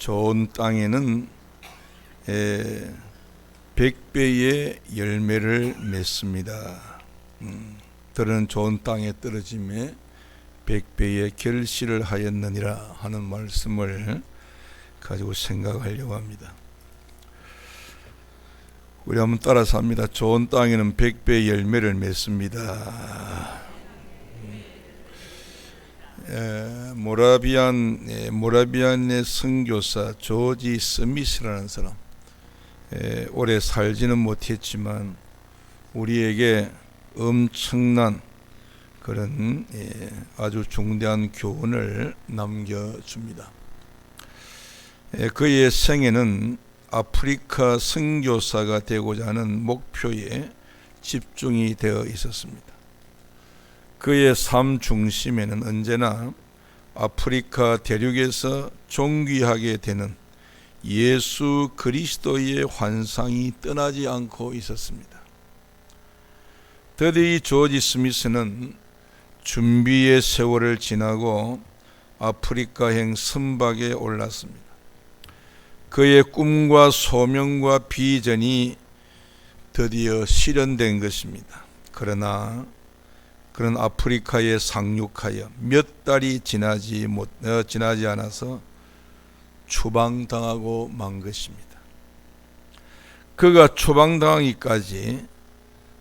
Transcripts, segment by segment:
좋은 땅에는 100배의 열매를 맺습니다. 들은 좋은 땅에 떨어짐에 100배의 결실을 하였느니라 하는 말씀을 가지고 생각하려고 합니다. 우리 한번 따라서 합니다. 좋은 땅에는 100배의 열매를 맺습니다. 모라비안의 선교사 조지 스미스라는 사람, 오래 살지는 못했지만 우리에게 엄청난 그런 아주 중대한 교훈을 남겨줍니다. 그의 생애는 아프리카 선교사가 되고자 하는 목표에 집중이 되어 있었습니다. 그의 삶 중심에는 언제나 아프리카 대륙에서 존귀하게 되는 예수 그리스도의 환상이 떠나지 않고 있었습니다. 더디 조지 스미스는 준비의 세월을 지나고 아프리카행 선박에 올랐습니다. 그의 꿈과 소명과 비전이 드디어 실현된 것입니다. 그러나 그런 아프리카에 상륙하여 몇 달이 지나지 않아서 추방당하고 만 것입니다. 그가 추방당하기까지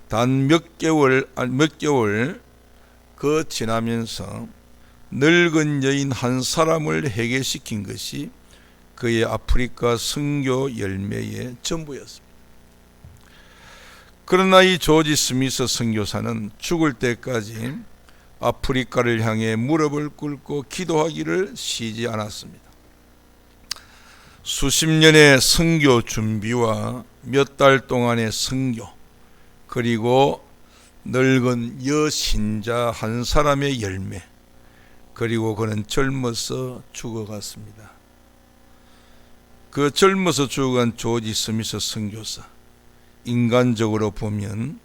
단 몇 개월 그 지나면서 늙은 여인 한 사람을 해결시킨 것이 그의 아프리카 선교 열매의 전부였습니다. 그러나 이 조지 스미스 선교사는 죽을 때까지 아프리카를 향해 무릎을 꿇고 기도하기를 쉬지 않았습니다. 수십 년의 선교 준비와 몇 달 동안의 선교, 그리고 늙은 여신자 한 사람의 열매, 그리고 그는 젊어서 죽어갔습니다. 그 젊어서 죽어간 조지 스미스 선교사, 인간적으로 보면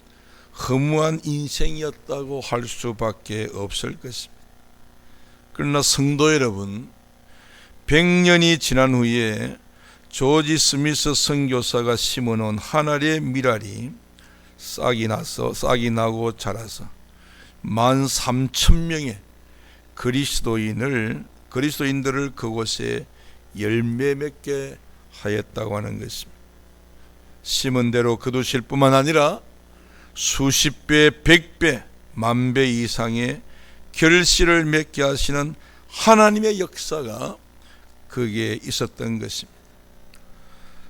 허무한 인생이었다고 할 수밖에 없을 것입니다. 그러나 성도 여러분, 100년이 지난 후에 조지 스미스 선교사가 심어놓은 한 알의 밀알이 싹이 나고 자라서 13,000명의 그리스도인들을 그곳에 열매 맺게 하였다고 하는 것입니다. 심은 대로 거두실 뿐만 아니라 수십 배, 100배, 10,000배 이상의 결실을 맺게 하시는 하나님의 역사가 거기에 있었던 것입니다.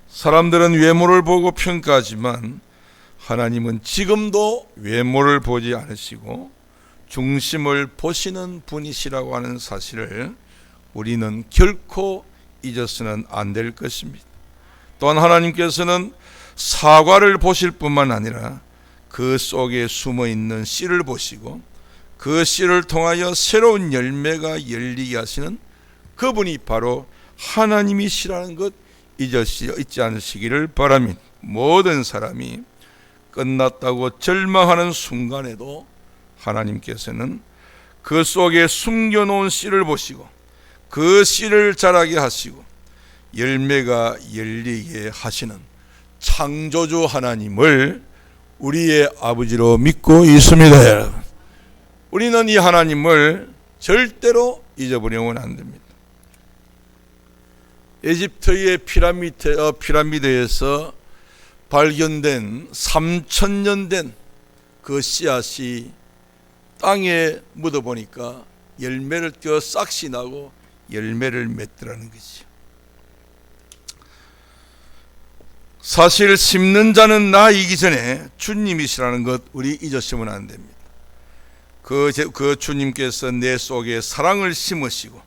사람들은 외모를 보고 평가하지만 하나님은 지금도 외모를 보지 않으시고 중심을 보시는 분이시라고 하는 사실을 우리는 결코 잊어서는 안 될 것입니다. 또한 하나님께서는 사과를 보실 뿐만 아니라 그 속에 숨어있는 씨를 보시고 그 씨를 통하여 새로운 열매가 열리게 하시는 그분이 바로 하나님이시라는 것 잊지 않으시기를 바랍니다. 모든 사람이 끝났다고 절망하는 순간에도 하나님께서는 그 속에 숨겨놓은 씨를 보시고 그 씨를 자라게 하시고 열매가 열리게 하시는 창조주 하나님을 우리의 아버지로 믿고 있습니다. 여러분, 우리는 이 하나님을 절대로 잊어버리면 안 됩니다. 에집트의 피라미드에서 발견된 3,000년 된 그 씨앗이 땅에 묻어보니까 열매를 띄어 싹시 나고 열매를 맺더라는 것이죠. 사실 심는 자는 나이기 전에 주님이시라는 것 우리 잊으시면 안 됩니다. 그 주님께서 내 속에 사랑을 심으시고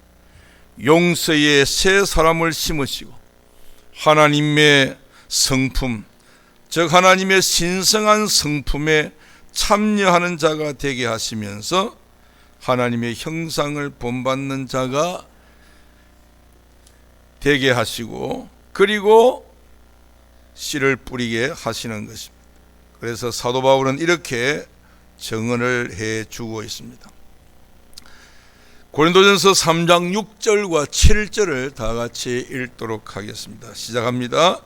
용서의 새 사람을 심으시고 하나님의 성품, 즉 하나님의 신성한 성품에 참여하는 자가 되게 하시면서 하나님의 형상을 본받는 자가 되게 하시고 그리고 씨를 뿌리게 하시는 것입니다. 그래서 사도 바울은 이렇게 증언을 해주고 있습니다. 고린도전서 3장 6절과 7절을 다 같이 읽도록 하겠습니다. 시작합니다.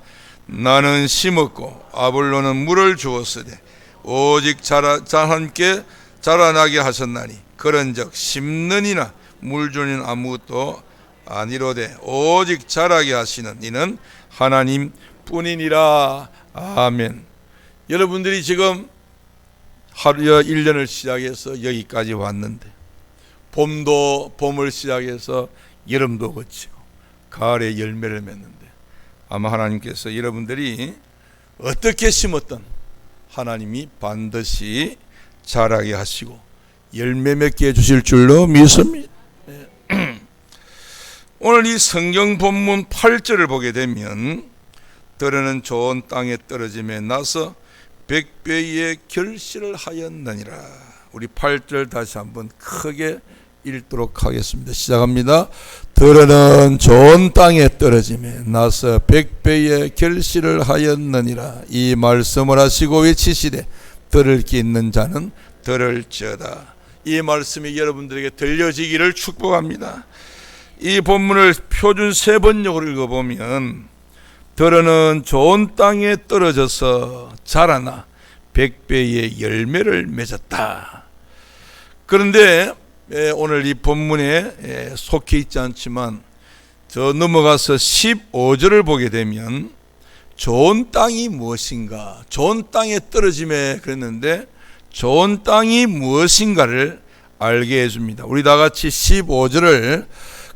나는 심었고 아볼로는 물을 주었으되 오직 함께 자라나게 하셨나니 그런즉 심는이나 물 주는 아무것도 아니로되 오직 자라게 하시는 이는 하나님 뿐이니라. 아멘. 여러분들이 지금 하루여 1년을 시작해서 여기까지 왔는데 봄을 시작해서 여름도 거치고 가을에 열매를 맺는데 아마 하나님께서 여러분들이 어떻게 심었던 하나님이 반드시 자라게 하시고 열매 맺게 해주실 줄로 믿습니다. 오늘 이 성경 본문 8절을 보게 되면 들으는 좋은 땅에 떨어짐에 나서 100배의 결실을 하였느니라. 우리 8절 다시 한번 크게 읽도록 하겠습니다. 시작합니다. 들으는 좋은 땅에 떨어짐에 나서 100배의 결실을 하였느니라. 이 말씀을 하시고 외치시되 들을 게 있는 자는 들을지어다. 이 말씀이 여러분들에게 들려지기를 축복합니다. 이 본문을 표준 세번역으로 읽어보면 들으는 좋은 땅에 떨어져서 자라나 100배의 열매를 맺었다. 그런데 오늘 이 본문에 속해 있지 않지만 저 넘어가서 15절을 보게 되면 좋은 땅이 무엇인가, 좋은 땅에 떨어짐에 그랬는데 좋은 땅이 무엇인가를 알게 해줍니다. 우리 다 같이 15절을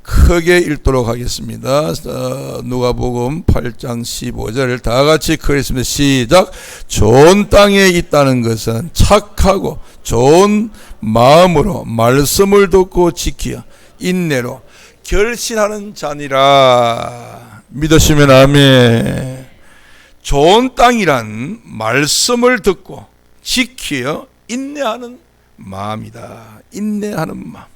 크게 읽도록 하겠습니다. 누가복음 8장 15절을 다 같이 크게 읽습니다. 시작. 좋은 땅에 있다는 것은 착하고 좋은 마음으로 말씀을 듣고 지키어 인내로 결실하는 자니라. 믿으시면 아멘. 좋은 땅이란 말씀을 듣고 지키어 인내하는 마음이다. 인내하는 마음.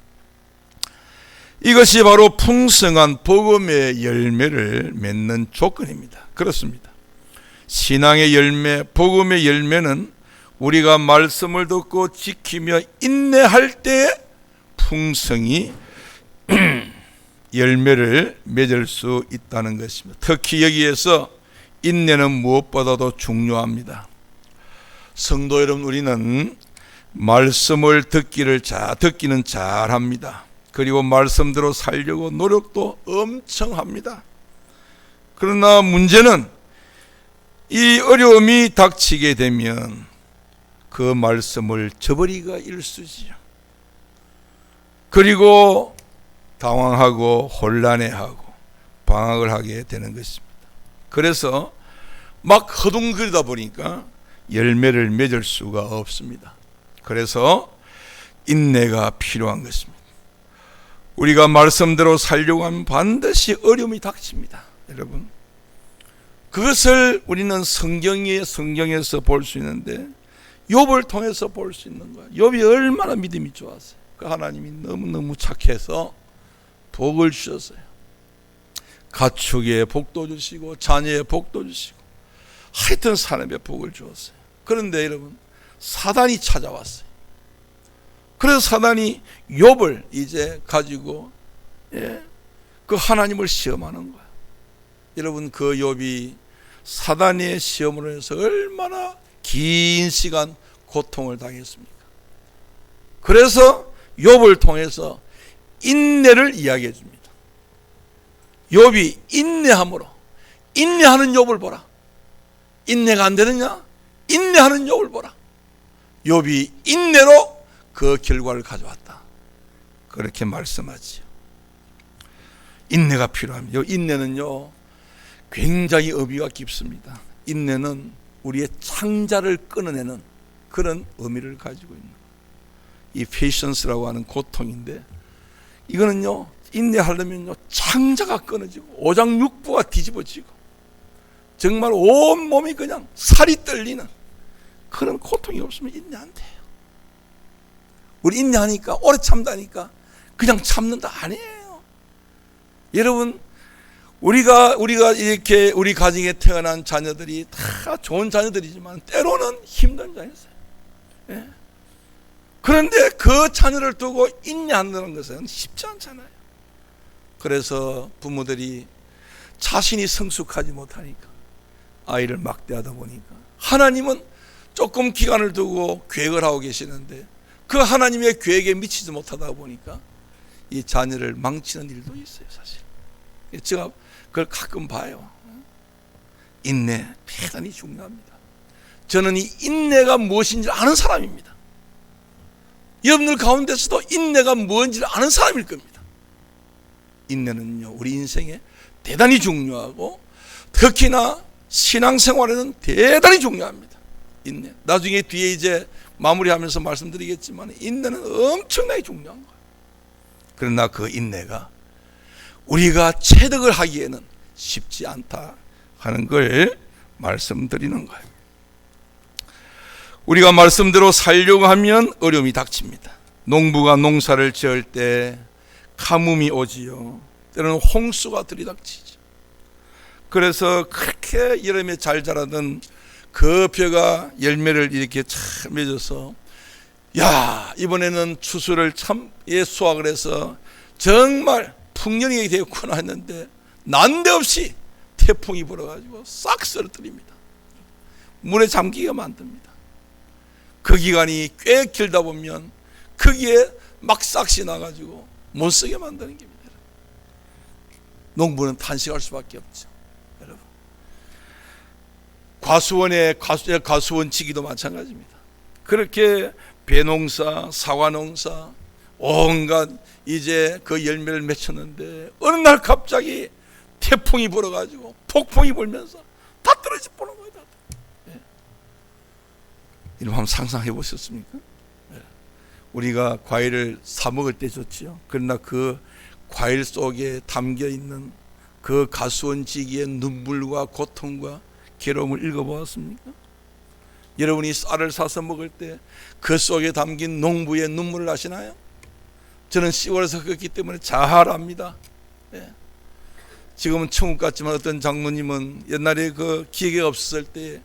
이것이 바로 풍성한 복음의 열매를 맺는 조건입니다. 그렇습니다. 신앙의 열매, 복음의 열매는 우리가 말씀을 듣고 지키며 인내할 때 풍성히 열매를 맺을 수 있다는 것입니다. 특히 여기에서 인내는 무엇보다도 중요합니다. 성도 여러분, 우리는 말씀을 듣기는 잘합니다. 그리고 말씀대로 살려고 노력도 엄청 합니다. 그러나 문제는 이 어려움이 닥치게 되면 그 말씀을 저버리기가 일쑤지요. 그리고 당황하고 혼란해하고 방황을 하게 되는 것입니다. 그래서 막 허둥거리다 보니까 열매를 맺을 수가 없습니다. 그래서 인내가 필요한 것입니다. 우리가 말씀대로 살려고 하면 반드시 어려움이 닥칩니다. 여러분, 그것을 우리는 성경에서 볼 수 있는데 욥을 통해서 볼 수 있는 거예요. 욥이 얼마나 믿음이 좋았어요. 그 하나님이 너무너무 착해서 복을 주셨어요. 가축의 복도 주시고 자녀의 복도 주시고 하여튼 사람의 복을 주었어요. 그런데 여러분, 사단이 찾아왔어요. 그래서 사단이 욥을 이제 가지고 그 하나님을 시험하는 거야. 여러분, 그 욥이 사단의 시험으로 해서 얼마나 긴 시간 고통을 당했습니까? 그래서 욥을 통해서 인내를 이야기해 줍니다. 욥이 인내함으로, 인내하는 욥을 보라. 인내가 안 되느냐? 인내하는 욥을 보라. 욥이 인내로 그 결과를 가져왔다. 그렇게 말씀하지요. 인내가 필요합니다. 인내는요, 굉장히 의미가 깊습니다. 인내는 우리의 창자를 끊어내는 그런 의미를 가지고 있는 거예요. 이 페이션스라고 하는 고통인데, 이거는요, 인내하려면요, 창자가 끊어지고 오장육부가 뒤집어지고 정말 온 몸이 그냥 살이 떨리는 그런 고통이 없으면 인내 안 돼요. 우리 인내하니까, 오래 참다니까 그냥 참는다 아니에요. 여러분, 우리가 이렇게 우리 가정에 태어난 자녀들이 다 좋은 자녀들이지만 때로는 힘든 자녀였어요. 예? 그런데 그 자녀를 두고 인내한다는 것은 쉽지 않잖아요. 그래서 부모들이 자신이 성숙하지 못하니까 아이를 막대하다 보니까 하나님은 조금 기간을 두고 계획을 하고 계시는데 그 하나님의 계획에 미치지 못하다 보니까 이 자녀를 망치는 일도 있어요. 사실 제가 그걸 가끔 봐요. 인내 대단히 중요합니다. 저는 이 인내가 무엇인지 아는 사람입니다. 여러분들 가운데서도 인내가 무엇인지 아는 사람일 겁니다. 인내는요, 우리 인생에 대단히 중요하고 특히나 신앙생활에는 대단히 중요합니다. 인내. 나중에 뒤에 이제 마무리하면서 말씀드리겠지만 인내는 엄청나게 중요한 거예요. 그러나 그 인내가 우리가 체득을 하기에는 쉽지 않다 하는 걸 말씀드리는 거예요. 우리가 말씀대로 살려고 하면 어려움이 닥칩니다. 농부가 농사를 지을 때 가뭄이 오지요. 때로는 홍수가 들이닥치죠. 그래서 그렇게 여름에 잘 자라던 그 벼가 열매를 이렇게 잘 맺어서 야, 이번에는 추수를 참 수확을 해서 정말 풍년이 되었구나 했는데 난데없이 태풍이 불어가지고 싹 쓰러뜨립니다. 물에 잠기게 만듭니다. 그 기간이 꽤 길다 보면 거기에 막 싹이 나가지고 못 쓰게 만드는 겁니다. 농부는 탄식할 수밖에 없죠. 여러분, 과수원치기도 마찬가지입니다. 그렇게 배농사, 사과농사 온갖 이제 그 열매를 맺혔는데 어느 날 갑자기 태풍이 불어가지고 폭풍이 불면서 다 떨어져 보는 거예요. 이런 한번 상상해 보셨습니까? 우리가 과일을 사 먹을 때 좋지요. 그러나 그 과일 속에 담겨 있는 그 가수원지기의 눈물과 고통과 괴로움을 읽어보았습니까? 여러분이 쌀을 사서 먹을 때 그 속에 담긴 농부의 눈물을 아시나요? 저는 시골에서 컸기 때문에 잘 압니다. 지금은 천국 같지만 어떤 장로님은 옛날에 그 기계가 없었을 때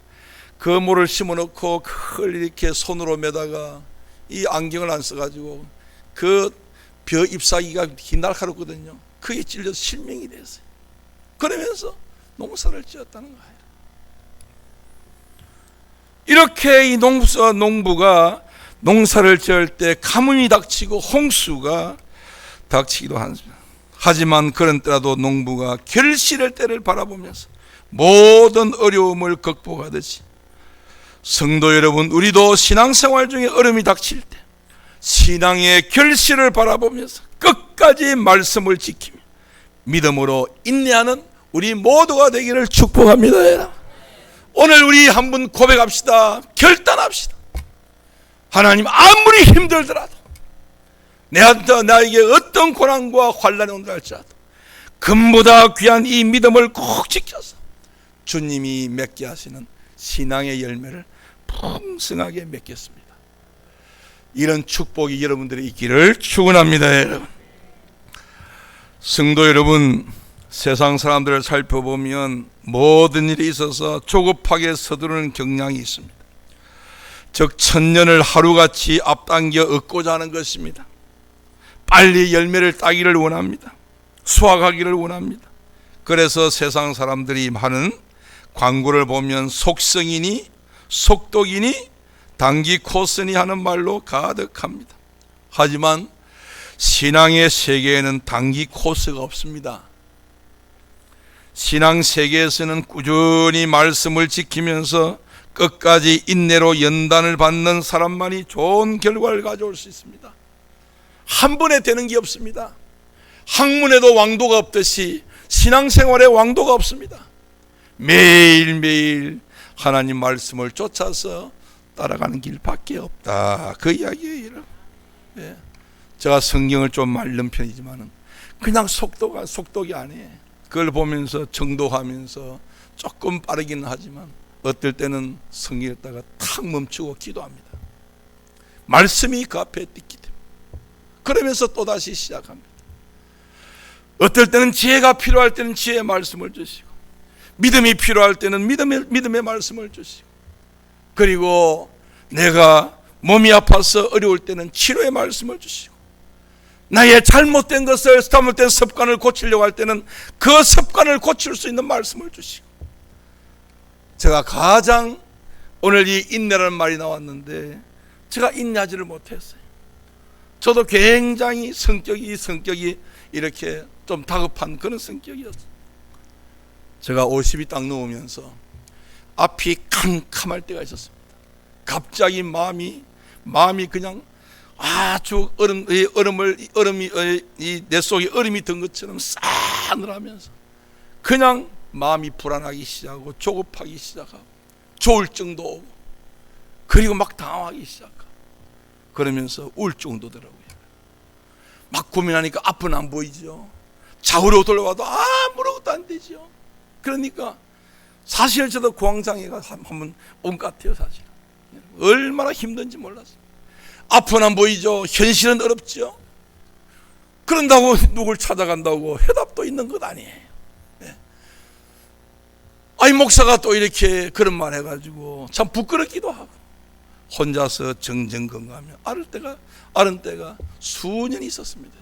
그 모를 심어놓고 그걸 이렇게 손으로 매다가 이 안경을 안 써가지고 그 벼 잎사귀가 긴 날카롭거든요. 그게 찔려서 실명이 됐어요. 그러면서 농사를 지었다는 거예요. 이렇게 이 농부가 농사를 지을 때 가뭄이 닥치고 홍수가 닥치기도 합니다. 하지만 그런 때라도 농부가 결실의 때를 바라보면서 모든 어려움을 극복하듯이 성도 여러분, 우리도 신앙생활 중에 어려움이 닥칠 때 신앙의 결실을 바라보면서 끝까지 말씀을 지키며 믿음으로 인내하는 우리 모두가 되기를 축복합니다. 오늘 우리 한번 고백합시다. 결단합시다. 하나님, 아무리 힘들더라도 나에게 어떤 고난과 환난이 온다 할지라도 금보다 귀한 이 믿음을 꼭 지켜서 주님이 맺게 하시는 신앙의 열매를 풍성하게 맺겠습니다. 이런 축복이 여러분들이 있기를 축원합니다. 여러분, 성도 여러분, 세상 사람들을 살펴보면 모든 일에 있어서 조급하게 서두르는 경향이 있습니다. 즉 천년을 하루같이 앞당겨 얻고자 하는 것입니다. 빨리 열매를 따기를 원합니다. 수확하기를 원합니다. 그래서 세상 사람들이 하는 광고를 보면 속성이니 속독이니 단기 코스니 하는 말로 가득합니다. 하지만 신앙의 세계에는 단기 코스가 없습니다. 신앙 세계에서는 꾸준히 말씀을 지키면서 끝까지 인내로 연단을 받는 사람만이 좋은 결과를 가져올 수 있습니다. 한 번에 되는 게 없습니다. 학문에도 왕도가 없듯이 신앙생활에 왕도가 없습니다. 매일매일 하나님 말씀을 쫓아서 따라가는 길밖에 없다, 그 이야기예요. 제가 성경을 좀 말른 편이지만 그냥 속독이 아니에요. 그걸 보면서 정독하면서 조금 빠르기는 하지만 어떨 때는 성경 읽다가 탁 멈추고 기도합니다. 말씀이 그 앞에 있기 때문에. 그러면서 또다시 시작합니다. 어떨 때는 지혜가 필요할 때는 지혜의 말씀을 주시고, 믿음이 필요할 때는 믿음의 말씀을 주시고, 그리고 내가 몸이 아파서 어려울 때는 치료의 말씀을 주시고, 나의 잘못된 습관을 고치려고 할 때는 그 습관을 고칠 수 있는 말씀을 주시고, 제가 가장 오늘 이 인내라는 말이 나왔는데 제가 인내하지를 못했어요. 저도 굉장히 성격이 이렇게 좀 다급한 그런 성격이었어요. 제가 50이 딱 넘으면서 앞이 캄캄할 때가 있었습니다. 갑자기 마음이 그냥 아주 내 속에 얼음이 든 것처럼 싸늘하면서 그냥 마음이 불안하기 시작하고 조급하기 시작하고 조울증도 오고, 그리고 막 당황하기 시작하고, 그러면서 우울증도 더라고요. 막 고민하니까 앞은 안 보이죠. 좌우로 돌아와도 아무것도 안 되죠. 그러니까 사실 저도 공황장애가 한번 온 것 같아요. 사실 얼마나 힘든지 몰랐어요. 앞은 안 보이죠. 현실은 어렵죠. 그런다고 누굴 찾아간다고 해답도 있는 것 아니에요. 아이, 목사가 또 이렇게 그런 말 해가지고 참 부끄럽기도 하고, 혼자서 정정건강하며 앓은 때가 수년이 있었습니다.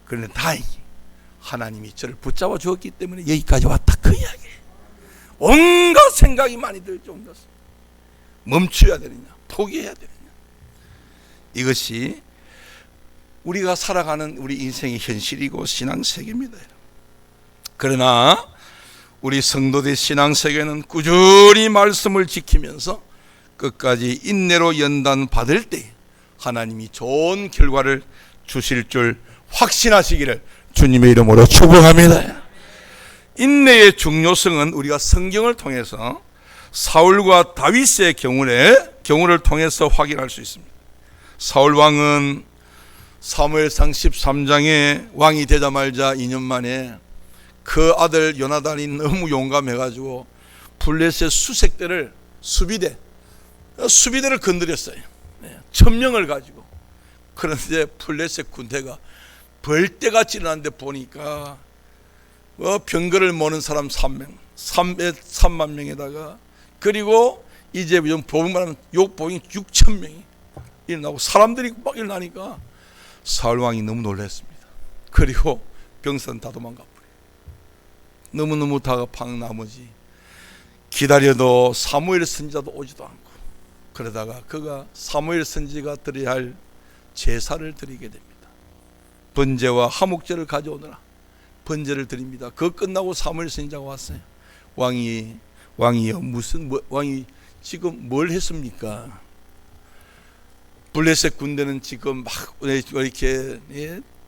그런데 다행히 하나님이 저를 붙잡아 주었기 때문에 여기까지 왔다, 그 이야기예요. 온갖 생각이 많이 들죠. 멈춰야 되느냐, 포기해야 되느냐, 이것이 우리가 살아가는 우리 인생의 현실이고 신앙세계입니다. 그러나 우리 성도들 신앙세계는 꾸준히 말씀을 지키면서 끝까지 인내로 연단 받을 때 하나님이 좋은 결과를 주실 줄 확신하시기를 주님의 이름으로 축복합니다. 인내의 중요성은 우리가 성경을 통해서 사울과 다윗의 경우를 통해서 확인할 수 있습니다. 사울 왕은 사무엘상 13장에 왕이 되자마자 2년 만에 그 아들 요나단이 너무 용감해가지고 블레셋 수색대를 수비대를 건드렸어요. 1000명을 가지고. 그런데 블레셋 군대가 벌떼같이 일어났는데 보니까 병거를 모는 사람 3만 명에다가, 그리고 이제 보복만 욕보잉 6,000명이 일어나고 사람들이 막 일어나니까 사울왕이 너무 놀랐습니다. 그리고 병사는 다 도망가 버려요. 너무너무 다급한 나머지 기다려도 사무엘 선지자도 오지도 않고, 그러다가 그가 사무엘 선지자가 드려야 할 제사를 드리게 됩니다. 번제와 화목제를 가져오느라 번제를 드립니다. 그거 끝나고 사무엘 선지자가 왔어요. 왕이요, 왕이 지금 뭘 했습니까? 블레셋 군대는 지금 막 이렇게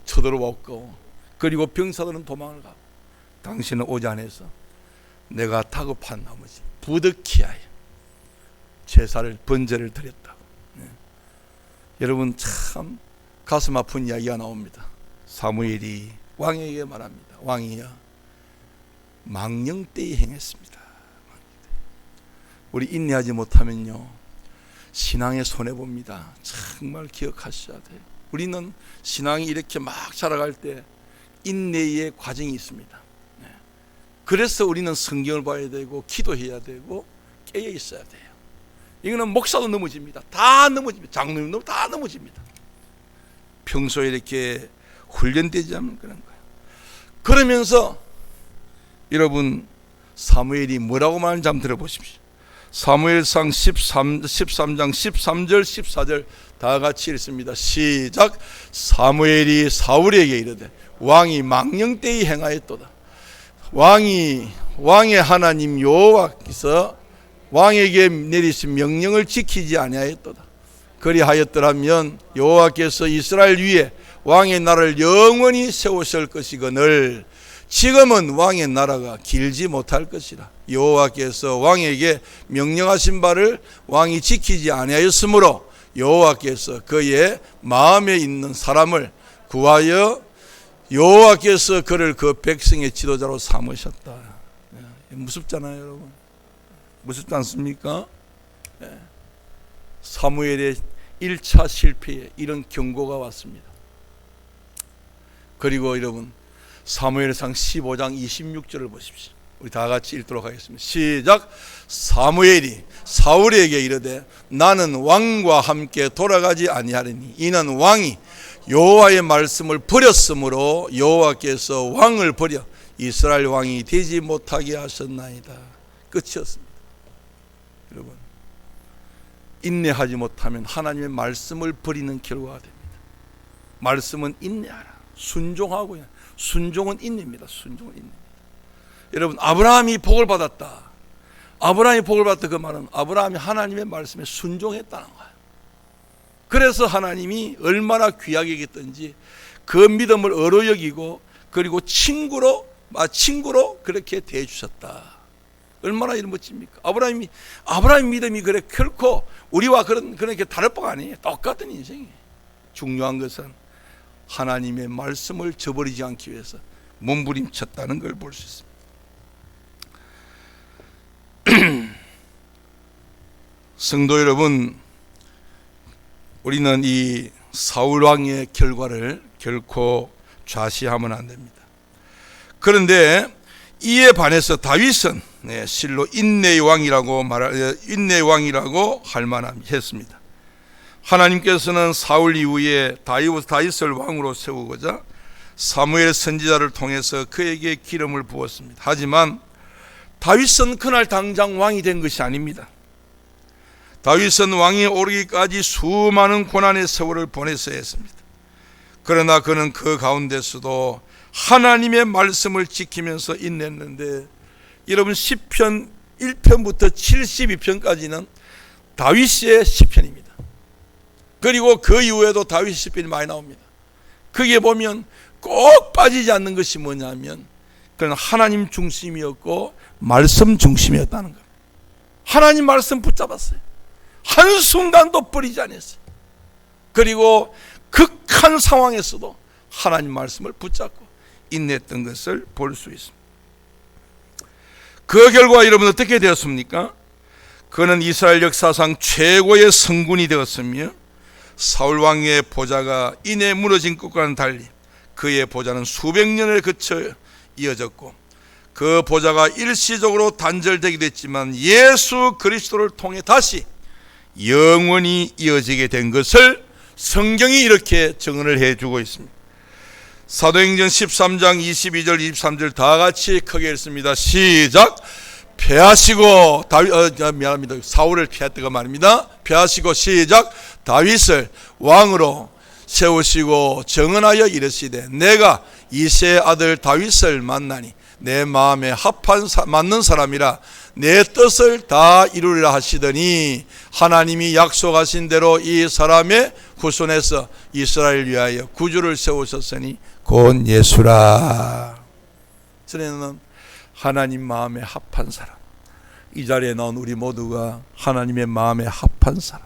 쳐들어왔고, 그리고 병사들은 도망을 가고, 당신은 오지 않아서 내가 다급한 나머지 부득이하여 제사를 번제를 드렸다고. 여러분, 참 가슴 아픈 이야기가 나옵니다. 사무엘이 왕에게 말합니다. 왕이야, 망령되이 행했습니다. 우리 인내하지 못하면요, 신앙에 손해봅니다. 정말 기억하셔야 돼요. 우리는 신앙이 이렇게 막 자라갈 때 인내의 과정이 있습니다. 그래서 우리는 성경을 봐야 되고 기도해야 되고 깨어 있어야 돼요. 이거는 목사도 넘어집니다. 다 넘어집니다. 장로님도 다 넘어집니다. 평소에 이렇게 훈련되지 않는 그런 거예요. 그러면서 여러분, 사무엘이 뭐라고 말하는지 한번 들어보십시오. 사무엘상 13장 13절 14절 다 같이 읽습니다. 시작. 사무엘이 사울에게 이르되 왕이 망령되이 행하였도다. 왕의 하나님 여호와께서 왕에게 내리신 명령을 지키지 아니하였도다. 그리하였더라면 여호와께서 이스라엘 위에 왕의 나라를 영원히 세우실 것이거늘 지금은 왕의 나라가 길지 못할 것이라. 여호와께서 왕에게 명령하신 바를 왕이 지키지 아니하였으므로 여호와께서 그의 마음에 있는 사람을 구하여 여호와께서 그를 그 백성의 지도자로 삼으셨다. 무섭잖아요, 여러분. 무섭지 않습니까? 사무엘의 1차 실패에 이런 경고가 왔습니다. 그리고 여러분, 사무엘상 15장 26절을 보십시오. 우리 다 같이 읽도록 하겠습니다. 시작. 사무엘이 사울에게 이르되 나는 왕과 함께 돌아가지 아니하리니 이는 왕이 여호와의 말씀을 버렸으므로 여호와께서 왕을 버려 이스라엘 왕이 되지 못하게 하셨나이다. 끝이었습니다. 여러분, 인내하지 못하면 하나님의 말씀을 버리는 결과가 됩니다. 말씀은 인내하라. 순종하고, 순종은 인내입니다. 순종은 인내입니다. 여러분, 아브라함이 복을 받았다. 아브라함이 복을 받았다. 그 말은 아브라함이 하나님의 말씀에 순종했다는 거예요. 그래서 하나님이 얼마나 귀하게 여겼던지 그 믿음을 어로 여기고 그리고 친구로 그렇게 대해주셨다. 얼마나 이런 멋집니까? 아브라함 믿음이 그래 결코 우리와 그렇게 다를 바가 아니에요. 똑같은 인생이에요. 중요한 것은 하나님의 말씀을 저버리지 않기 위해서 몸부림쳤다는 걸 볼 수 있습니다. 성도 여러분, 우리는 이 사울 왕의 결과를 결코 좌시하면 안 됩니다. 그런데 이에 반해서 다윗은 실로 인내의 왕이라고 할 만했습니다. 하나님께서는 사울 이후에 다윗을 왕으로 세우고자 사무엘 선지자를 통해서 그에게 기름을 부었습니다. 하지만 다윗은 그날 당장 왕이 된 것이 아닙니다. 다윗은 왕에 오르기까지 수많은 고난의 세월을 보냈어야 했습니다. 그러나 그는 그 가운데서도 하나님의 말씀을 지키면서 인내했는데, 여러분 시편 1편부터 72편까지는 다윗의 시편입니다. 그리고 그 이후에도 다윗 시편이 많이 나옵니다. 거기에 보면 꼭 빠지지 않는 것이 뭐냐면 그는 하나님 중심이었고 말씀 중심이었다는 겁니다. 하나님 말씀 붙잡았어요. 한순간도 버리지 않았어요. 그리고 극한 상황에서도 하나님 말씀을 붙잡고 인내했던 것을 볼 수 있습니다. 그 결과 여러분 어떻게 되었습니까? 그는 이스라엘 역사상 최고의 성군이 되었으며 사울 왕의 보좌가 이내 무너진 것과는 달리 그의 보좌는 수백 년을 거쳐 이어졌고 그 보좌가 일시적으로 단절되기도 했지만 예수 그리스도를 통해 다시 영원히 이어지게 된 것을 성경이 이렇게 증언을 해주고 있습니다. 사도행전 13장 22절 23절 다 같이 크게 읽습니다. 시작. 패하시고 사울을 패했다가 말입니다. 패하시고 시작. 다윗을 왕으로 세우시고 정언하여 이르시되 내가 이새의 아들 다윗을 만나니 내 마음에 맞는 사람이라 내 뜻을 다 이루리라 하시더니 하나님이 약속하신 대로 이 사람의 후손에서 이스라엘 위하여 구주를 세우셨으니 곧 예수라. 저는 하나님 마음에 합한 사람, 이 자리에 나온 우리 모두가 하나님의 마음에 합한 사람,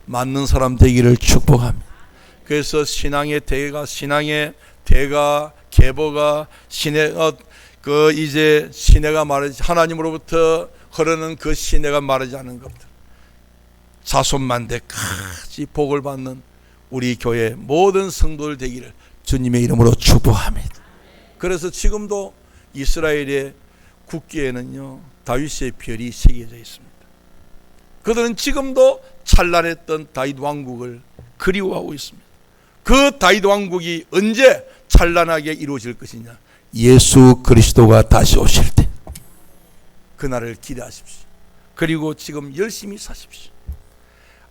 맞는 사람 되기를 축복합니다. 그래서 신앙의 대가 계보가 이제 시내가 말하지, 하나님으로부터 흐르는 그 시내가 말하지 않는 것들, 자손만대까지 복을 받는 우리 교회 모든 성도들 되기를 주님의 이름으로 축복합니다. 그래서 지금도 이스라엘의 국기에는요 다윗의 별이 새겨져 있습니다. 그들은 지금도 찬란했던 다윗 왕국을 그리워하고 있습니다. 그 다윗 왕국이 언제 찬란하게 이루어질 것이냐? 예수 그리스도가 다시 오실 때 그날을 기대하십시오. 그리고 지금 열심히 사십시오.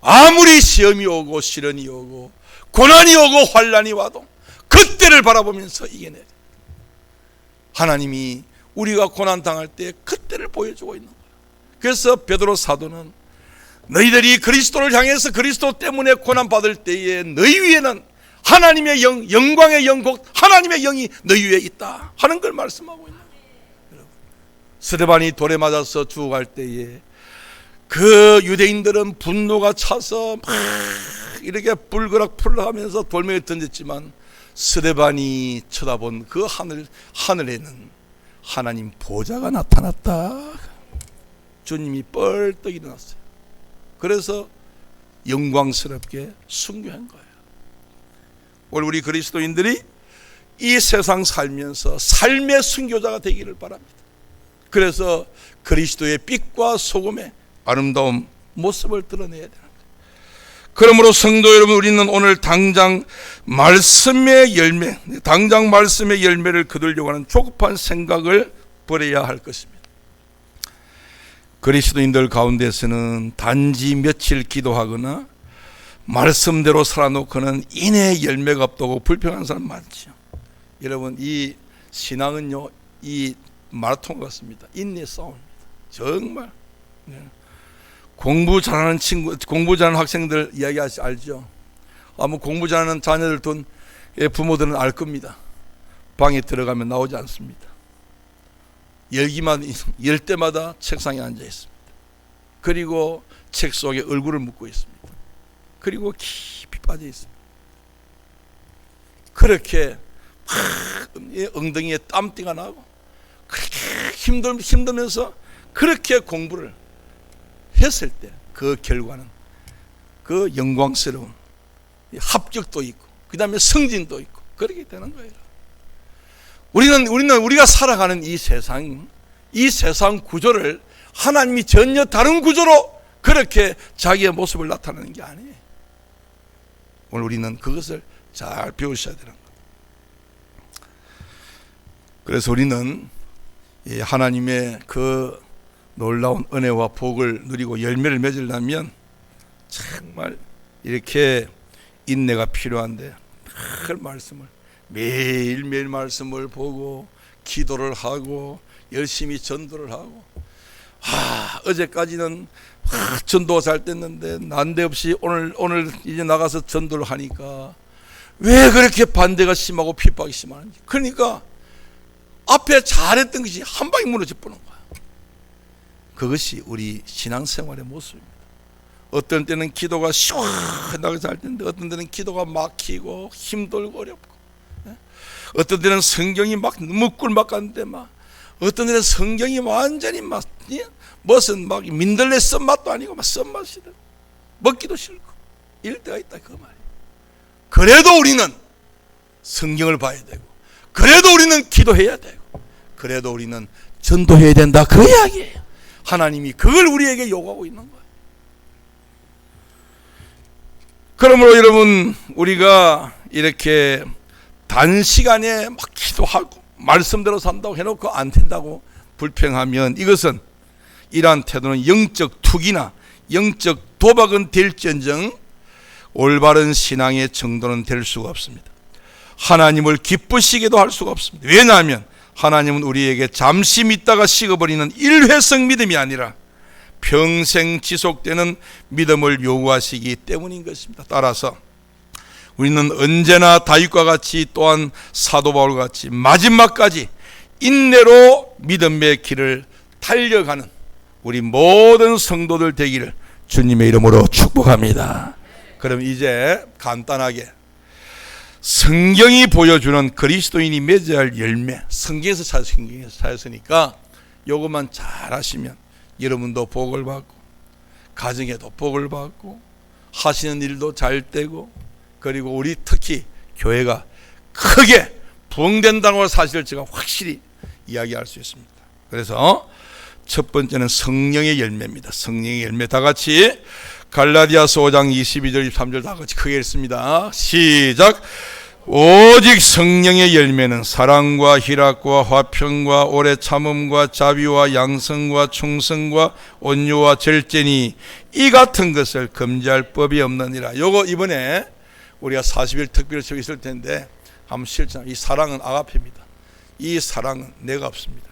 아무리 시험이 오고 시련이 오고 고난이 오고 환난이 와도 그때를 바라보면서 이겨내야 돼요. 하나님이 우리가 고난 당할 때 그때를 보여주고 있는 거예요. 그래서 베드로 사도는 너희들이 그리스도를 향해서 그리스도 때문에 고난 받을 때에 너희 위에는 하나님의 영광의 영국 하나님의 영이 너희 위에 있다 하는 걸 말씀하고 있는 거예요. 스데반이 돌에 맞아서 죽어갈 때에 그 유대인들은 분노가 차서 막 이렇게 불그락불락하면서 돌멩이를 던졌지만 스데반이 쳐다본 그 하늘에는 하나님 보좌가 나타났다. 주님이 뻘떡 일어났어요. 그래서 영광스럽게 순교한 거예요. 오늘 우리 그리스도인들이 이 세상 살면서 삶의 순교자가 되기를 바랍니다. 그래서 그리스도의 빛과 소금의 아름다운 모습을 드러내야 되는 거예요. 그러므로 성도 여러분, 우리는 오늘 당장 말씀의 열매를 거두려고 하는 조급한 생각을 버려야 할 것입니다. 그리스도인들 가운데서는 단지 며칠 기도하거나 말씀대로 살아놓고는 이내 열매가 없다고 불평하는 사람 많죠. 여러분, 이 신앙은요, 이 마라톤 같습니다. 인내 싸움입니다. 정말. 공부 잘하는 학생들 이야기 알죠? 아마 공부 잘하는 자녀들 둔 부모들은 알 겁니다. 방에 들어가면 나오지 않습니다. 열 때마다 책상에 앉아 있습니다. 그리고 책 속에 얼굴을 묻고 있습니다. 그리고 깊이 빠져 있습니다. 그렇게 막 엉덩이에 땀띠가 나고 그렇게 힘들면서 그렇게 공부를 했을 때 그 결과는 그 영광스러운 합격도 있고 그 다음에 승진도 있고 그렇게 되는 거예요. 우리가 살아가는 이 세상 구조를 하나님이 전혀 다른 구조로 그렇게 자기의 모습을 나타내는 게 아니에요. 오늘 우리는 그것을 잘 배우셔야 되는 거예요. 그래서 우리는 하나님의 그 놀라운 은혜와 복을 누리고 열매를 맺으려면 정말 이렇게 인내가 필요한데 늘 말씀을 매일매일 말씀을 보고 기도를 하고 열심히 전도를 하고 어제까지는 전도가 잘 됐는데 난데없이 오늘 이제 나가서 전도를 하니까 왜 그렇게 반대가 심하고 핍박이 심한지. 그러니까 앞에 잘했던 것이 한 방에 무너져 버는 거야. 그것이 우리 신앙생활의 모습입니다. 어떤 때는 기도가 시원하게 잘 되는데 어떤 때는 기도가 막히고 힘들고 어렵고, 어떤 때는 성경이 막 묵꿀막 갔는데 어떤 때는 성경이 완전히 무슨 민들레 썬맛도 아니고 썬맛이 돼 먹기도 싫고 이럴 때가 있다 그 말이에요. 그래도 우리는 성경을 봐야 되고, 그래도 우리는 기도해야 되고, 그래도 우리는 전도해야 된다 그 이야기예요. 하나님이 그걸 우리에게 요구하고 있는 거예요. 그러므로 여러분, 우리가 이렇게 단시간에 막 기도하고 말씀대로 산다고 해놓고 안 된다고 불평하면 이것은 이러한 태도는 영적 투기나 영적 도박은 될지언정 올바른 신앙의 정도는 될 수가 없습니다. 하나님을 기쁘시게도 할 수가 없습니다. 왜냐하면 하나님은 우리에게 잠시 믿다가 식어버리는 일회성 믿음이 아니라 평생 지속되는 믿음을 요구하시기 때문인 것입니다. 따라서 우리는 언제나 다윗과 같이 또한 사도 바울과 같이 마지막까지 인내로 믿음의 길을 달려가는 우리 모든 성도들 되기를 주님의 이름으로 축복합니다. 그럼 이제 간단하게 성경이 보여주는 그리스도인이 맺어야 할 열매, 성경에서 찾았으니까 이것만 잘 하시면 여러분도 복을 받고 가정에도 복을 받고 하시는 일도 잘 되고, 그리고 우리 특히 교회가 크게 부흥된다는 사실을 제가 확실히 이야기할 수 있습니다. 그래서 첫 번째는 성령의 열매입니다. 성령의 열매. 다 같이 갈라디아서 5장 22절 23절 다 같이 크게 읽습니다. 시작. 오직 성령의 열매는 사랑과 희락과 화평과 오래 참음과 자비와 양성과 충성과 온유와 절제니 이 같은 것을 금지할 법이 없느니라. 요거 이번에 우리가 40일 특별 저기 있을 텐데 한번 실천. 이 사랑은 아가페입니다. 이 사랑은 내가 없습니다.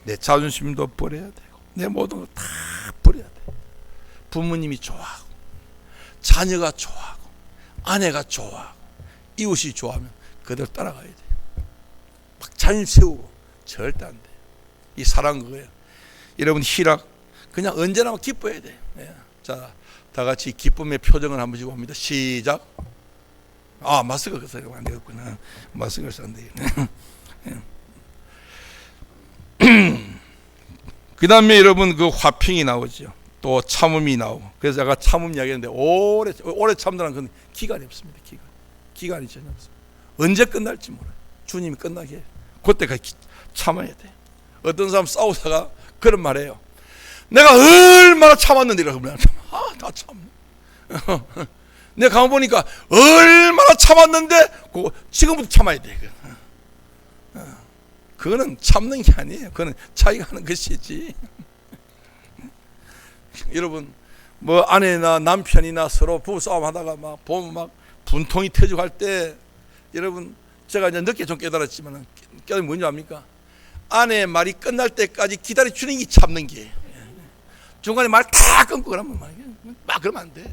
내 자존심도 버려야 되고 내 모든 걸 다 버려야 돼. 부모님이 좋아하고 자녀가 좋아하고 아내가 좋아하고 이웃이 좋아하면 그들 따라가야 돼요. 막 자존심 세우고 절대 안 돼요. 이 사랑 그거예요. 여러분 희락 그냥 언제나 기뻐해야 돼요. 자, 다 같이 기쁨의 표정을 한번 지고 합니다. 시작. 마스크가 써야 안 되겠구나. 마스크를 써야 안 되겠네. 그 다음에 여러분 그 화평이 나오죠. 또 참음이 나오고. 그래서 제가 참음 이야기했는데 오래 참다는 건 기간이 없습니다. 기간이 전혀 없습니다. 언제 끝날지 몰라요. 주님이 끝나게 해요. 그때까지 참아야 돼요. 어떤 사람 싸우다가 그런 말해요. 내가 얼마나 참았는데 이러고 다 참네. 내가 가만 보니까 얼마나 참았는데 그거 지금부터 참아야 돼. 그거는 참는 게 아니에요. 그거는 자기가 하는 것이지. 여러분, 뭐 아내나 남편이나 서로 부부싸움 하다가 막 보면 막 분통이 터지고 할 때, 여러분, 제가 이제 늦게 좀 깨달았지만 깨달은 뭔지 압니까? 아내의 말이 끝날 때까지 기다려주는 게 참는 게. 중간에 말 다 끊고 그러면 막 그러면 안 돼.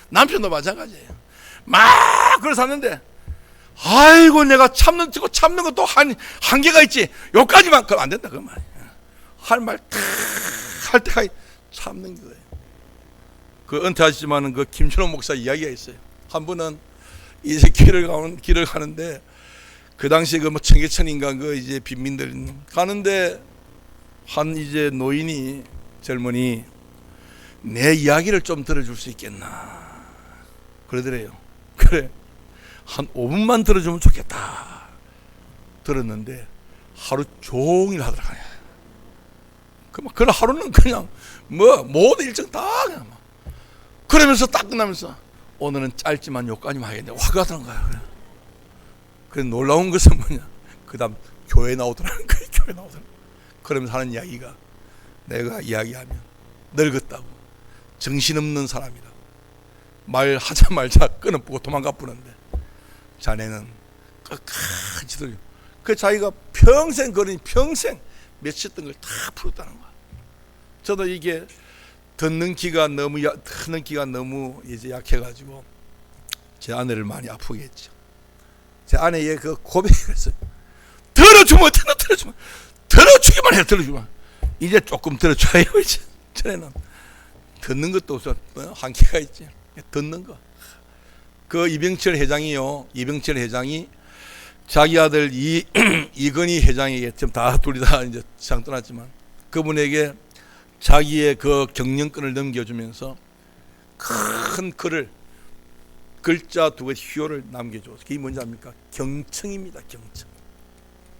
남편도 마찬가지예요. 막 그래서 샀는데, 아이고 내가 참는 것도 한계가 있지. 여기까지만 그럼 안 된다 그 말이야. 할 말 다 할 때까지 참는 거예요. 그 은퇴하시지만은 그 김준호 목사 이야기가 있어요. 한 분은 이제 길을 가는데 그 당시에 그 뭐 청계천인가 그 이제 빈민들 가는데 한 이제 노인이 젊은이 내 이야기를 좀 들어줄 수 있겠나 그러더래요. 그래 한 5분만 들어주면 좋겠다. 들었는데 하루 종일 하더라고요. 그런 하루는 그냥 뭐 모든 일정 다 그냥 막. 그러면서 딱 끝나면서 오늘은 짧지만 여기까지만 하겠네. 화가 나는 거야. 그래 놀라운 것은 뭐냐? 그 다음 교회 나오더라는 거예요. 교회 나오더라는 거예요. 그러면서 하는 이야기가 내가 이야기하면 늙었다고 정신없는 사람이다. 말하자 말자 끊어보고 도망가 부는데 자네는 끝까지 들려. 그 자기가 평생 맺혔던 걸 다 풀었다는 거야. 저도 이게 듣는 귀가 너무 이제 약해가지고 제 아내를 많이 아프게 했죠. 제 아내의 그 고백을 했어요. 들어주기만 해. 이제 조금 들어줘요. 이제 전에는 듣는 것도 없어. 한계가 있지. 듣는 거. 그 이병철 회장이 자기 아들 이건희 회장에게 지금 둘이 다 이제 세상 떠났지만 그분에게 자기의 그 경영권을 넘겨주면서 큰 글자 2개 휘호를 남겨줘. 그게 뭔지 압니까? 경청입니다. 경청.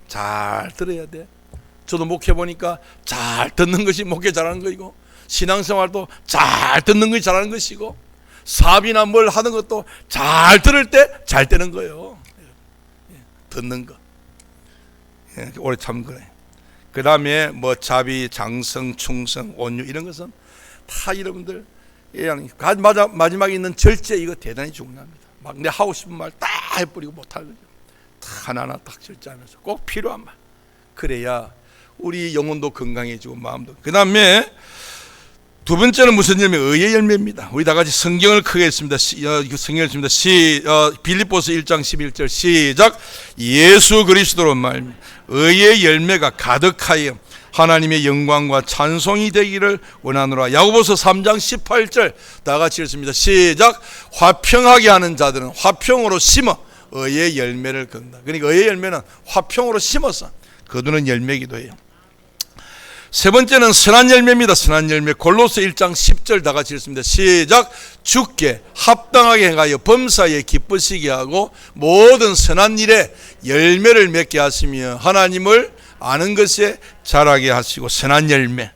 잘 들어야 돼. 저도 목회 보니까 잘 듣는 것이 목회 잘하는 것이고 신앙생활도 잘 듣는 것이 잘하는 것이고 사업이나 뭘 하는 것도 잘 들을 때 잘 되는 거예요. 듣는 거. 오래 참 그래. 그 다음에 뭐 자비, 장성, 충성, 온유 이런 것은 다 여러분들 마지막에 있는 절제 이거 대단히 중요합니다. 막 내 하고 싶은 말 딱 해버리고 못할 거죠. 다 하나하나 딱 절제하면서 꼭 필요한 말. 그래야 우리 영혼도 건강해지고 마음도. 그 다음에 두 번째는 무슨 열매? 의의 열매입니다. 우리 다 같이 성경을 크게 읽습니다. 성경을 읽습니다. 빌립보서 1장 11절 시작. 예수 그리스도로 말미 의의 열매가 가득하여 하나님의 영광과 찬송이 되기를 원하노라. 야고보서 3장 18절 다 같이 읽습니다. 시작. 화평하게 하는 자들은 화평으로 심어 의의 열매를 거둔다. 그러니까 의의 열매는 화평으로 심어서 거두는 열매이기도 해요. 세 번째는 선한 열매입니다. 선한 열매. 골로새 1장 10절 다 같이 읽습니다. 시작. 주께 합당하게 행하여 범사에 기쁘시게 하고 모든 선한 일에 열매를 맺게 하시며 하나님을 아는 것에 자라게 하시고. 선한 열매.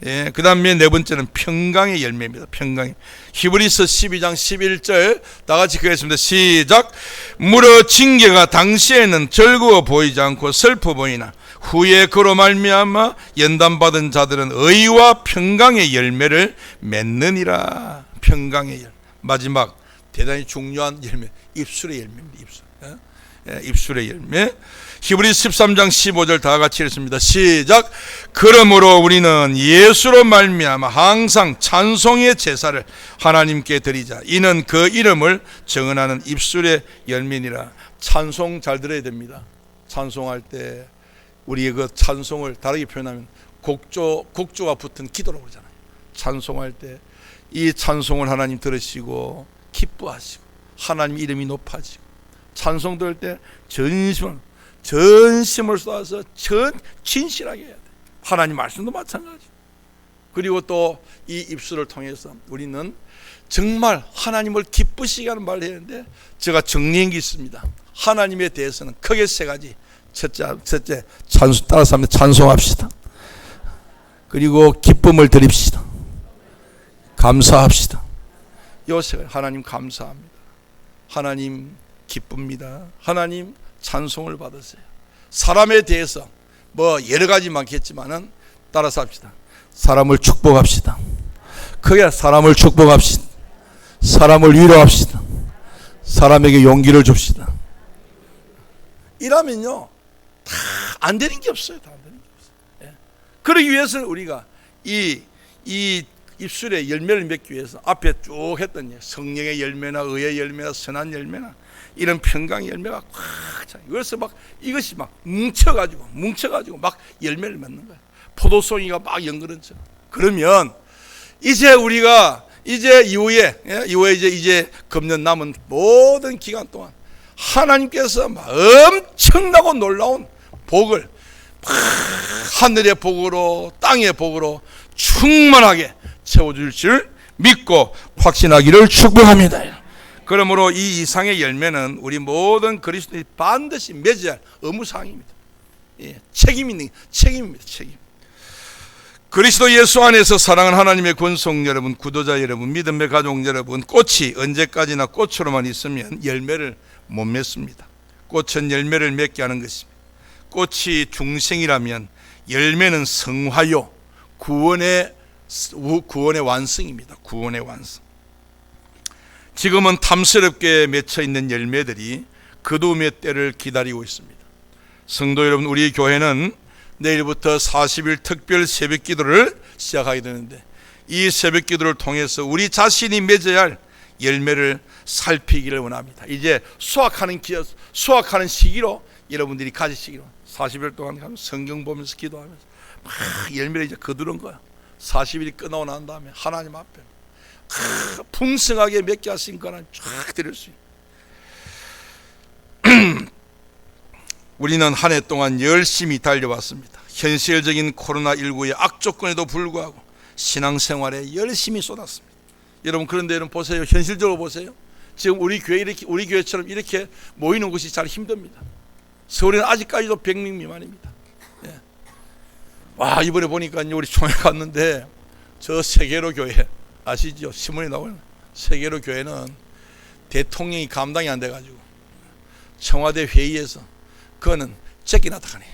예, 그 다음에 네 번째는 평강의 열매입니다. 평강의. 히브리서 12장 11절 다 같이 읽겠습니다. 시작. 무려 징계가 당시에는 즐거워 보이지 않고 슬퍼 보이나 후에 그로 말미암아 연단받은 자들은 의와 평강의 열매를 맺느니라. 평강의 열매. 마지막 대단히 중요한 열매, 입술의 열매입니다. 입술의 열매. 히브리서 13장 15절 다 같이 읽습니다. 시작. 그러므로 우리는 예수로 말미암아 항상 찬송의 제사를 하나님께 드리자. 이는 그 이름을 정언하는 입술의 열매니라. 찬송 잘 들어야 됩니다. 찬송할 때 우리의 그 찬송을 다르게 표현하면 곡조가 붙은 기도라고 그러잖아요. 찬송할 때 이 찬송을 하나님 들으시고 기뻐하시고 하나님 이름이 높아지고 찬송 들을 때 전심을 쏟아서 진실하게 해야 돼. 하나님 말씀도 마찬가지. 그리고 또 이 입술을 통해서 우리는 정말 하나님을 기쁘시게 하는 말을 해야 하는데 제가 정리한 게 있습니다. 하나님에 대해서는 크게 세 가지. 첫째 따라서 합니다. 찬송합시다. 그리고 기쁨을 드립시다. 감사합시다. 요새 하나님 감사합니다. 하나님 기쁩니다. 하나님 찬송을 받으세요. 사람에 대해서 뭐 여러 가지 많겠지만은 따라서 합시다. 사람을 축복합시다. 크게 사람을 축복합시다. 사람을 위로합시다. 사람에게 용기를 줍시다. 이러면요 다 안 되는 게 없어요. 다 안 되는 게 없어요. 예. 그러기 위해서는 우리가 이 입술에 열매를 맺기 위해서 앞에 쭉 했던 성령의 열매나 의의 열매나 선한 열매나 이런 평강의 열매가 꽉 차. 그래서 막 이것이 막 뭉쳐가지고 막 열매를 맺는 거야. 포도송이가 막 연그런쳐. 그러면 이제 우리가 이후에 이제 금년 남은 모든 기간 동안 하나님께서 막 엄청나고 놀라운 복을 하늘의 복으로 땅의 복으로 충만하게 채워줄 줄 믿고 확신하기를 축복합니다. 그러므로 이 이상의 열매는 우리 모든 그리스도인이 반드시 맺어야 할 의무사항입니다. 책임입니다. 그리스도 예수 안에서 사랑하는 하나님의 권속 여러분, 구도자 여러분, 믿음의 가족 여러분, 꽃이 언제까지나 꽃으로만 있으면 열매를 못 맺습니다. 꽃은 열매를 맺게 하는 것입니다. 꽃이 중생이라면 열매는 성화요, 구원의 완성입니다. 구원의 완성. 지금은 탐스럽게 맺혀 있는 열매들이 그두움의 때를 기다리고 있습니다. 성도 여러분, 우리 교회는 내일부터 40일 특별 새벽 기도를 시작하게 되는데 이 새벽 기도를 통해서 우리 자신이 맺어야 할 열매를 살피기를 원합니다. 이제 수확하는 시기로 여러분들이 가지시기로 40일 동안 성경 보면서 기도하면서 막 열매를 이제 거두는 거야. 40일이 끝나고 난 다음에 하나님 앞에 풍성하게 맺게 하신 거는 쫙 드릴 수 있는. 우리는 한 해 동안 열심히 달려왔습니다. 현실적인 코로나19의 악조건에도 불구하고 신앙생활에 열심히 쏟았습니다. 여러분, 그런데 여러분 보세요. 현실적으로 보세요. 지금 우리 교회처럼 이렇게 모이는 것이 잘 힘듭니다. 서울에는 아직까지도 100명 미만입니다. 예. 와, 이번에 보니까 우리 총회 갔는데 저 세계로 교회 아시죠? 신문에 나오는 세계로 교회는 대통령이 감당이 안 돼가지고 청와대 회의에서 그거는 쫓겨났다 하네.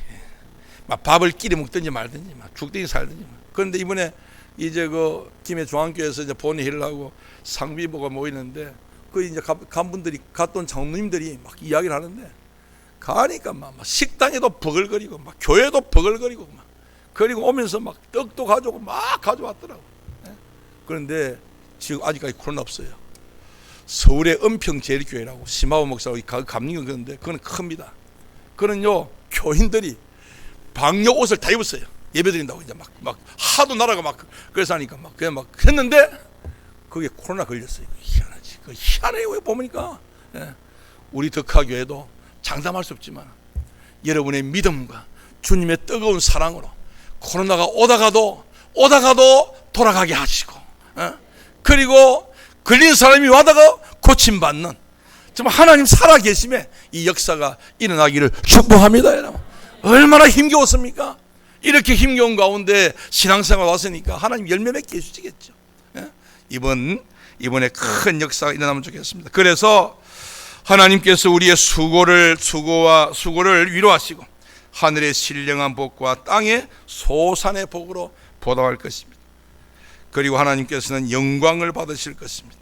막 밥을 끼리 먹든지 말든지, 막 죽든지 살든지. 그런데 이번에 이제 그 김해 중앙교회에서 이제 본회의를 하고 상비보가 모이는데 그 이제 간분들이 갔던 장로님들이 막 이야기를 하는데 가니까 막 식당에도 버글거리고 막 교회도 버글거리고 막 그리고 오면서 막 떡도 가져오고 막 가져왔더라고. 그런데 지금 아직까지 코로나 없어요. 서울의 은평제일교회라고 심하우 목사가 감리교 그런데 그건 큽니다. 그는요 교인들이 방역 옷을 다 입었어요. 예배드린다고 이제 막 하도 나라가 막 그래서 하니까 막 그냥 막 했는데 그게 코로나 걸렸어요. 희한하지. 그 희한해요. 왜 보니까 우리 덕화교회도 장담할 수 없지만 여러분의 믿음과 주님의 뜨거운 사랑으로 코로나가 오다가도 돌아가게 하시고 그리고 걸린 사람이 와다가 고침받는 정말 하나님 살아계심에 이 역사가 일어나기를 축복합니다. 여러분, 얼마나 힘겨웠습니까? 이렇게 힘겨운 가운데 신앙생활 왔으니까 하나님 열매 맺게 해주시겠죠. 이번에 큰 역사가 일어나면 좋겠습니다. 그래서 하나님께서 우리의 수고를 위로하시고 하늘의 신령한 복과 땅의 소산의 복으로 보답할 것입니다. 그리고 하나님께서는 영광을 받으실 것입니다.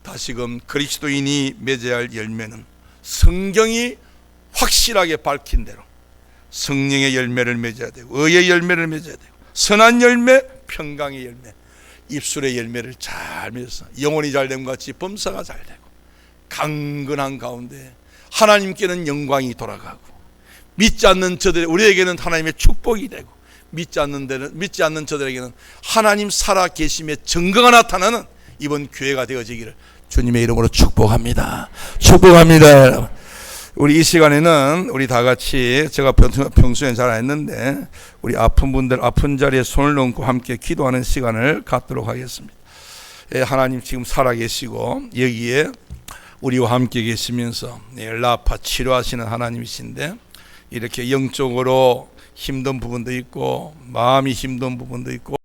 다시금 그리스도인이 맺어야 할 열매는 성경이 확실하게 밝힌 대로 성령의 열매를 맺어야 되고 의의 열매를 맺어야 되고 선한 열매, 평강의 열매, 입술의 열매를 잘 맺어서 영혼이 잘됨 같이 범사가 잘 되고 강건한 가운데 하나님께는 영광이 돌아가고 믿지 않는 저들 우리에게는 하나님의 축복이 되고 믿지 않는 저들에게는 하나님 살아계심의 증거가 나타나는 이번 교회가 되어지기를 주님의 이름으로 축복합니다. 축복합니다. 우리 이 시간에는 우리 다 같이 제가 평소에 잘 안 했는데 우리 아픈 분들 아픈 자리에 손을 얹고 함께 기도하는 시간을 갖도록 하겠습니다. 하나님 지금 살아계시고 여기에 우리와 함께 계시면서 라파 치료하시는 하나님이신데 이렇게 영적으로 힘든 부분도 있고 마음이 힘든 부분도 있고